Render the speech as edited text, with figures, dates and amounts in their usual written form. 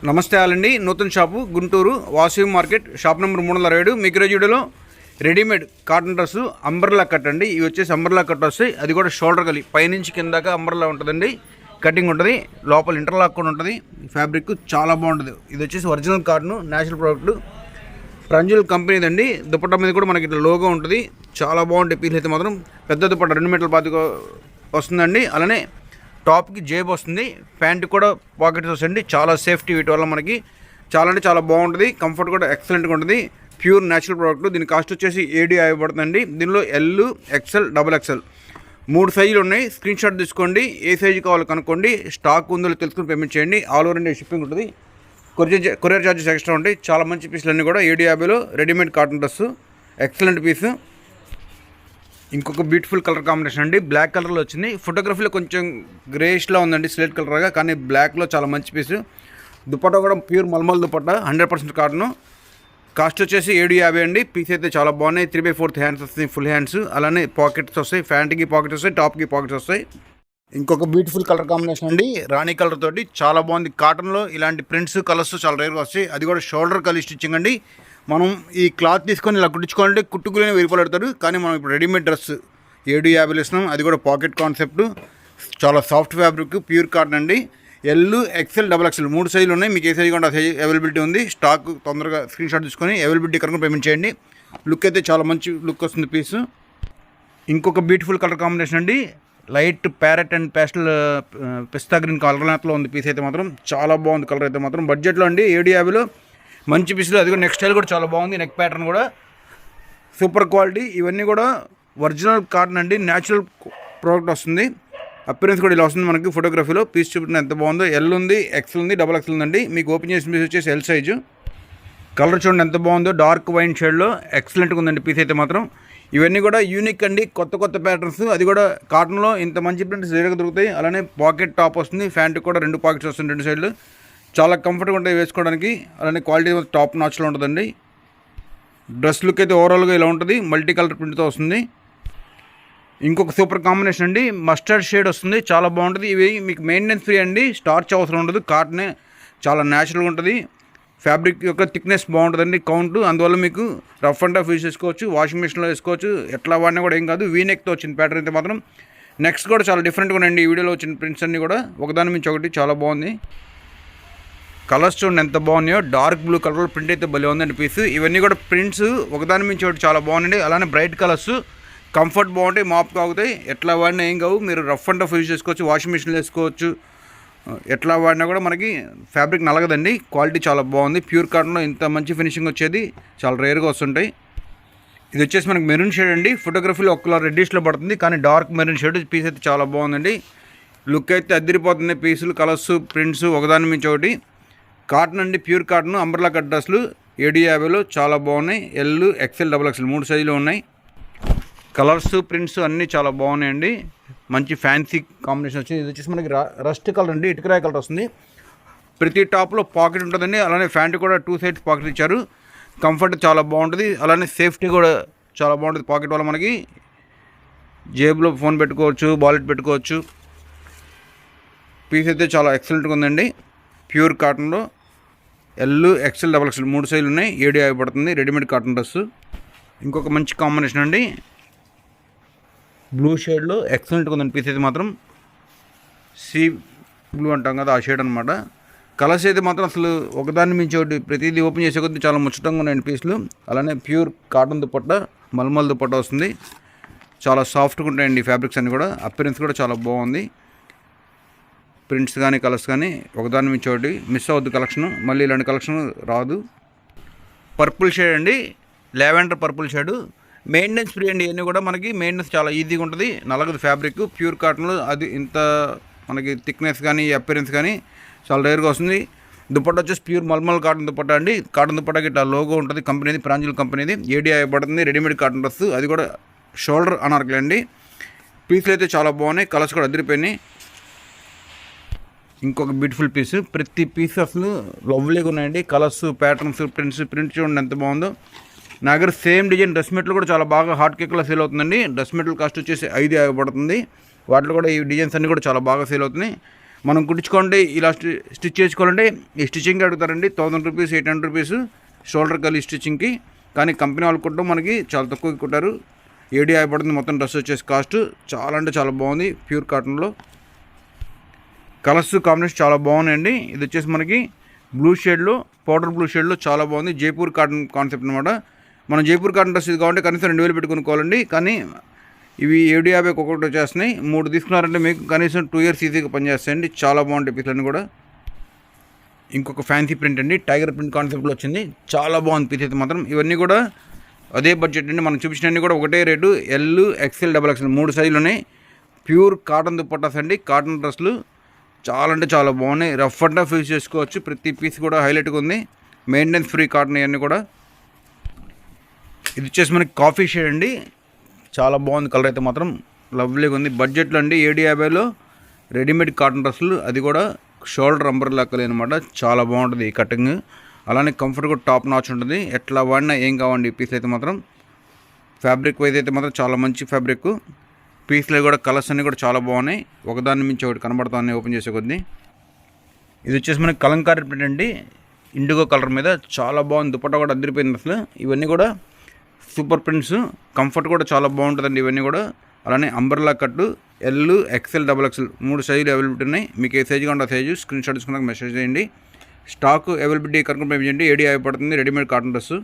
నమస్తే ఆలండి. నూతన shop Guntur Vasavi market shop number 327. మీకు ఈరోజు వీడియోలో readymade cotton dress umbrella cut అండి. ఇవి వచ్చేసి అంబ్రెల్లా కట్ వస్తాయి. అది కూడా షోల్డర్ కలి పైనుంచి కిందాక అంబ్రెల్లా ఉంటుందండి. కటింగ్ ఉంటుంది, లోపల ఇంటర్లాక్ కూడా ఉంటుంది. ఫ్యాబ్రిక్ చాలా బాగుంటుంది. ఇది వచ్చేసి ఒరిజినల్ కాటన్, నేచురల్ ప్రోడక్ట్, ప్రంజుల్ కంపెనీదండి. దుపట్టా మీద కూడా మనకి ఇట్లా లోగో ఉంటుంది. చాలా బాగుంటాయి పీస్ అయితే మాత్రం. పెద్ద దుపట్టా 2 మీటర్ల పాతిక వస్తుందండి. అలానే టాప్కి జేబ్ వస్తుంది, ప్యాంట్ కూడా పాకెట్స్ వస్తాయండి. చాలా సేఫ్టీ వీటి వల్ల మనకి చాలా అంటే చాలా బాగుంటుంది. కంఫర్ట్ కూడా ఎక్సలెంట్గా ఉంటుంది. Pure natural product. దీని కాస్ట్ వచ్చేసి 7 ఇవ్వబడుతుందండి. దీనిలో ఎల్, ఎక్సెల్, XXL 3 సైజులు ఉన్నాయి. స్క్రీన్ షాట్ తీసుకోండి, ఏ సైజు కావాలో కనుక్కోండి. స్టాక్ ఉందో తెలుసుకుని పేమెంట్ చేయండి. ఆల్ ఓవర్ ఇండియా షిప్పింగ్ ఉంటుంది. కొరియర్ ఛార్జెస్ ఎక్స్ట్రా ఉంటాయి. చాలా మంచి పీసులన్నీ కూడా 750లో రెడీమేడ్ కాటన్ డ్రెస్, ఎక్సలెంట్ పీసు. ఇంకొక బ్యూటిఫుల్ కలర్ కాంబినేషన్ అండి. బ్లాక్ కలర్లో వచ్చింది. ఫోటోగ్రఫీలో కొంచెం గ్రేష్లో ఉందండి, స్లేట్ కలర్గా, కానీ బ్లాక్లో చాలా మంచి పీసు. దుపట్టా కూడా pure mulmul dupatta, 100% cotton. Cost వచ్చేసి 750 అండి. పీస్ అయితే చాలా బాగున్నాయి. 3/4 హ్యాండ్స్ వస్తాయి, ఫుల్ హ్యాండ్స్. అలానే పాకెట్స్ వస్తాయి, ప్యాంట్కి పాకెట్స్ వస్తాయి, టాప్కి పాకెట్స్ వస్తాయి. ఇంకొక బ్యూటిఫుల్ కలర్ కాంబినేషన్ అండి, రాణి కలర్ తోటి చాలా బాగుంది. కాటన్లో ఇలాంటి ప్రింట్స్, కలర్స్ చాలా రేర్గా వస్తాయి. అది కూడా షోల్డర్ కలి స్టిచ్చింగ్ అండి. మనం ఈ క్లాత్ తీసుకొని ఇలా కుట్టించుకోవాలంటే కుట్టుకునే వెయ్యి, కానీ మనం ఇప్పుడు రెడీమేడ్ డ్రెస్ 750 ఇస్తున్నాం. అది కూడా పాకెట్ కాన్సెప్ట్, చాలా సాఫ్ట్ ఫ్యాబ్రిక్, ప్యూర్ కాటన్ అండి. ఎల్, XXL, XXL 3 సైజులు ఉన్నాయి. మీకు ఏ సైజు కూడా సైజ్ అవైలబిలిటీ ఉంది. స్టాక్ తొందరగా స్క్రీన్ షాట్ తీసుకొని అవైలబిలిటీ కనుక పేమెంట్ చేయండి. లుక్ అయితే చాలా మంచి లుక్ వస్తుంది పీసు. ఇంకొక బ్యూటిఫుల్ కలర్ కాంబినేషన్ అండి, light parrot and pastel pista green కలర్లో ఉంది. పీస్ అయితే మాత్రం చాలా బాగుంది. కలర్ అయితే మాత్రం బడ్జెట్లో అండి. 750లో మంచి పీసులు. అది కూడా నెక్ స్టైల్ కూడా చాలా బాగుంది. నెక్ ప్యాటర్న్ కూడా సూపర్ క్వాలిటీ. ఇవన్నీ కూడా ఒరిజినల్ కాటన్ అండి, న్యాచురల్ ప్రోడక్ట్ వస్తుంది. అపిరెన్స్ కూడా ఇలా వస్తుంది మనకి. ఫోటోగ్రఫీలో పీస్ చూపించిన ఎంత బాగుందో. ఎల్ ఉంది, XL ఉంది, XXL ఉందండి. మీకు ఓపెన్ చేసిన పీస్ వచ్చేసి ఎల్ సైజు. కలర్ చూడండి ఎంత బాగుందో, డార్క్ వైన్ షేడ్లో ఎక్సలెంట్గా ఉందండి పీస్ అయితే మాత్రం. ఇవన్నీ కూడా యూనిక్ అండి, కొత్త ప్యాటర్న్స్. అది కూడా కాటన్లో ఇంత మంచి ప్రింట్స్ రేరుగా దొరుకుతాయి. అలానే పాకెట్ టాప్ వస్తుంది, ప్యాంట్ కూడా 2 పాకెట్స్ వస్తుంది 2 సైడ్లు. చాలా కంఫర్ట్గా ఉంటాయి వేసుకోవడానికి. అలానే క్వాలిటీ టాప్ నాచ్లో ఉంటుందండి. డ్రెస్ లుక్ అయితే ఓవరాల్గా ఇలా ఉంటుంది, మల్టీ కలర్ ప్రింట్తో వస్తుంది. ఇంకొక సూపర్ కాంబినేషన్ అండి, మస్టర్డ్ షేడ్ వస్తుంది, చాలా బాగుంటుంది. ఇవి మీకు మెయింటెనెన్స్ ఫ్రీ అండి, స్టార్చ్ అవసరం ఉండదు. కాటనే చాలా న్యాచురల్గా ఉంటుంది. ఫ్యాబ్రిక్ యొక్క థిక్నెస్ బాగుంటుందండి, కౌంట్. అందువల్ల మీకు రఫ్ అండ్ టఫ్ యూజ్ చేసుకోవచ్చు, వాషింగ్ మిషన్లో వేసుకోవచ్చు, ఎట్లా వాడినా కూడా ఏం కాదు. వీనెక్తో వచ్చిన ప్యాటర్న్ అయితే మాత్రం. నెక్స్ట్ కూడా చాలా డిఫరెంట్గా ఉన్నాయండి. ఈ వీడియోలో వచ్చిన ప్రింట్స్ అన్నీ కూడా ఒకదాని మించి ఒకటి చాలా బాగుంది. కలర్స్ చూడండి ఎంత బాగున్నాయో. డార్క్ బ్లూ కలర్ ప్రింట్ అయితే భలే ఉందండి పీస్. ఇవన్నీ కూడా ప్రింట్స్ ఒకదాని మించి ఒకటి చాలా బాగుందండి. అలానే బ్రైట్ కలర్స్, కంఫర్ట్ బాగుంటాయి, మాప్ కాగుతాయి. ఎట్లా వాడినా ఏం కావు. మీరు రఫ్ అండ్ టఫ్ యూజ్ చేసుకోవచ్చు, వాషింగ్ మిషన్లో వేసుకోవచ్చు. ఎట్లా వాడినా కూడా మనకి ఫ్యాబ్రిక్ నలగదండి. క్వాలిటీ చాలా బాగుంది. ప్యూర్ కాటన్లో ఇంత మంచి ఫినిషింగ్ వచ్చేది చాలా రేర్గా వస్తుంటాయి. ఇది వచ్చేసి మనకి మెరూన్ షేడ్ అండి. ఫోటోగ్రఫీలో ఒక కలర్ రెడ్డిష్లో పడుతుంది, కానీ డార్క్ మెరూన్ షేడ్. పీస్ అయితే చాలా బాగుందండి. లుక్ అయితే అదిరిపోతుంది. పీసులు, కలర్స్, ప్రింట్స్ ఒకదాని మించి ఒకటి. కాటన్ అండి, ప్యూర్ కాటన్, అంబ్రెల్లా కట్ డ్రెస్లు 750లో చాలా బాగున్నాయి. ఎల్, XL, XXL 3 సైజులు ఉన్నాయి. కలర్స్, ప్రింట్స్ అన్నీ చాలా బాగున్నాయండి. మంచి ఫ్యాన్సీ కాంబినేషన్ వచ్చింది. ఇది వచ్చేసి మనకి రస్ట్ కలర్ అండి, ఇటుకరాయ కలర్ వస్తుంది. ప్రతి టాప్లో పాకెట్ ఉంటుందండి. అలానే ప్యాంట్ కూడా 2 సైడ్స్ పాకెట్ ఇచ్చారు. కంఫర్ట్ చాలా బాగుంటుంది. అలానే సేఫ్టీ కూడా చాలా బాగుంటుంది. పాకెట్ వల్ల మనకి జేబులో ఫోన్ పెట్టుకోవచ్చు, వాలెట్ పెట్టుకోవచ్చు. పీస్ అయితే చాలా ఎక్సలెంట్గా ఉందండి. ప్యూర్ కాటన్లో ఎల్, XL, XXL 3 సైజులు ఉన్నాయి. 750 పడుతుంది రెడీమేడ్ కాటన్ డ్రెస్. ఇంకొక మంచి కాంబినేషన్ అండి, బ్లూ షేడ్లో ఎక్సలెంట్గా ఉందండి పీస్ అయితే మాత్రం. సీ బ్లూ అంటాం కదా, ఆ షేడ్ అనమాట. కలర్స్ అయితే మాత్రం అసలు ఒకదాన్ని మించి ఒకటి, ప్రతిదీ ఓపెన్ చేసే కొద్దీ చాలా ముచ్చటంగా ఉన్నాయండి పీసులు. అలానే ప్యూర్ కాటన్ దుపట్టా, మల్మల్ దుపట్టా వస్తుంది. చాలా సాఫ్ట్గా ఉంటాయండి ఫ్యాబ్రిక్స్ అన్నీ కూడా. అపిరెన్స్ కూడా చాలా బాగుంది. ప్రింట్స్ కానీ కలర్స్ కానీ ఒకదాని మించి ఒకటి. మిస్ అవ్వద్దు కలెక్షన్, మళ్ళీ ఇలాంటి కలెక్షన్ రాదు. పర్పుల్ షేడ్ అండి, lavender purple shade. Maintenance free అండి. ఇవన్నీ కూడా మనకి మెయింటెనెన్స్ చాలా ఈజీగా ఉంటుంది, నలగదు ఫ్యాబ్రిక్. ప్యూర్ కాటన్లో అది ఇంత మనకి థిక్నెస్ కానీ అపిరెన్స్ కానీ చాలా రేర్గా వస్తుంది. దుపట్టా వచ్చేసి ప్యూర్ మల్మల్ కాటన్ దుపట్టా అండి. కాటన్ దుపట్టాకి ఇట్లా లోగో ఉంటుంది, కంపెనీది, ప్రాంజుల్ కంపెనీది. 750 పడుతుంది రెడీమేడ్ కాటన్ డ్రెస్. అది కూడా షోల్డర్ అనార్కలి అండి. పీసులు అయితే చాలా బాగున్నాయి, కలర్స్ కూడా అదిరిపోయినాయి. ఇంకొక బ్యూటిఫుల్ పీస్. ప్రతి పీస్ అసలు లవ్లీగా ఉన్నాయండి. కలర్స్, ప్యాటర్న్స్, ప్రింట్ చూడండి ఎంత బాగుందో. నా దగ్గర సేమ్ డిజైన్ డ్రెస్ మెటీరియల్ కూడా చాలా బాగా హాట్ కేక్లో సేల్ అవుతుందండి. డ్రెస్ మెటీరియల్ కాస్ట్ వచ్చేసి 550 పడుతుంది. వాటిలో కూడా ఈ డిజైన్స్ అన్నీ కూడా చాలా బాగా సేల్ అవుతున్నాయి. మనం కుట్టించుకోండి ఇలా స్టిచ్ చేసుకోవాలంటే ఈ స్టిచ్చింగ్కి అడుగుతారండి 1000 రూపీస్ 800 రూపీస్ షోల్డర్ కలి స్టిచ్చింగ్కి. కానీ కంపెనీ వాళ్ళు కుట్టడం మనకి చాలా తక్కువ కుట్టారు. 750 పడుతుంది మొత్తం డ్రెస్ వచ్చేసి కాస్ట్. చాలా అంటే చాలా బాగుంది ప్యూర్ కాటన్లో. కలర్స్ కాంబినేషన్ చాలా బాగున్నాయండి. ఇది వచ్చేసి మనకి బ్లూ షేడ్లో, పౌడర్ బ్లూ షేడ్లో చాలా బాగుంది. జైపూర్ కాటన్ కాన్సెప్ట్ అనమాట. మనం జైపూర్ కాటన్ డ్రెస్ ఇది కావాలంటే కనీసం 2000 పెట్టుకునుకోవాలండి. కానీ ఇవి 750 ఒక్కొక్కటి వచ్చేస్తున్నాయి. 3 తీసుకున్నారంటే మీకు కనీసం 2 ఇయర్స్ ఈజీగా పనిచేస్తాయండి. చాలా బాగుంటాయి పీస్లన్నీ కూడా. ఇంకొక ఫ్యాన్సీ ప్రింట్ అండి, టైగర్ ప్రింట్ కాన్సెప్ట్లో వచ్చింది. చాలా బాగుంది పీస్ అయితే మాత్రం. ఇవన్నీ కూడా అదే బడ్జెట్ అండి. మనం చూపించినవన్నీ కూడా ఒకటే రేటు. ఎల్, ఎక్స్ఎల్, XXL 3 సైజులు ఉన్నాయి. ప్యూర్ కాటన్ దుపట్టాస్ అండి. కాటన్ డ్రెస్సులు చాలా అంటే చాలా బాగున్నాయి. రఫ్ అండ్ టఫ్ యూజ్ చేసుకోవచ్చు. ప్రతి పీస్ కూడా హైలైట్గా ఉంది. మెయింటెనెన్స్ ఫ్రీ కాటన్ ఇవన్నీ కూడా. ఇది వచ్చేసి మనకి కాఫీ షేడ్ అండి. చాలా బాగుంది కలర్ అయితే మాత్రం, లవ్లీగా ఉంది. బడ్జెట్లో అండి 750లో రెడీమేడ్ కాటన్ డ్రెస్సులు, అది కూడా షోల్డర్ అంబర్లా కలి అనమాట. చాలా బాగుంటుంది ఈ కటింగ్. అలానే కంఫర్ట్ కూడా టాప్ నాచ్ ఉంటుంది. ఎట్లా వాడినా ఏం కావండి ఈ పీస్ అయితే మాత్రం. ఫ్యాబ్రిక్ వైజ్ అయితే మాత్రం చాలా మంచి ఫ్యాబ్రిక్. పీస్లో కూడా కలర్స్ అన్నీ కూడా చాలా బాగున్నాయి. ఒకదాన్ని మించి ఒకటి కనబడుతుంది ఓపెన్ చేసే కొద్దీ. ఇది వచ్చేసి మనకి కలంకారీ ప్రింట్ అండి, ఇండిగో కలర్ మీద. చాలా బాగుంది. దుపట్టా కూడా అదిరిపోయింది అసలు. ఇవన్నీ కూడా సూపర్ ప్రింట్స్. కంఫర్ట్ కూడా చాలా బాగుంటుందండి ఇవన్నీ కూడా. అలానే అంబర్లా కట్టు ఎల్, XXL, XXL 3 సైజులు అవైలబిలిటీ ఉన్నాయి. మీకు ఏ సైజుగా ఉంటే ఆ సైజు స్క్రీన్ షాట్ తీసుకున్నాక మెసేజ్ చేయండి. స్టాక్ అవైలబిలిటీ కనుక చేయండి. 750 పడుతుంది రెడీమేడ్ కాటన్ డ్రెస్.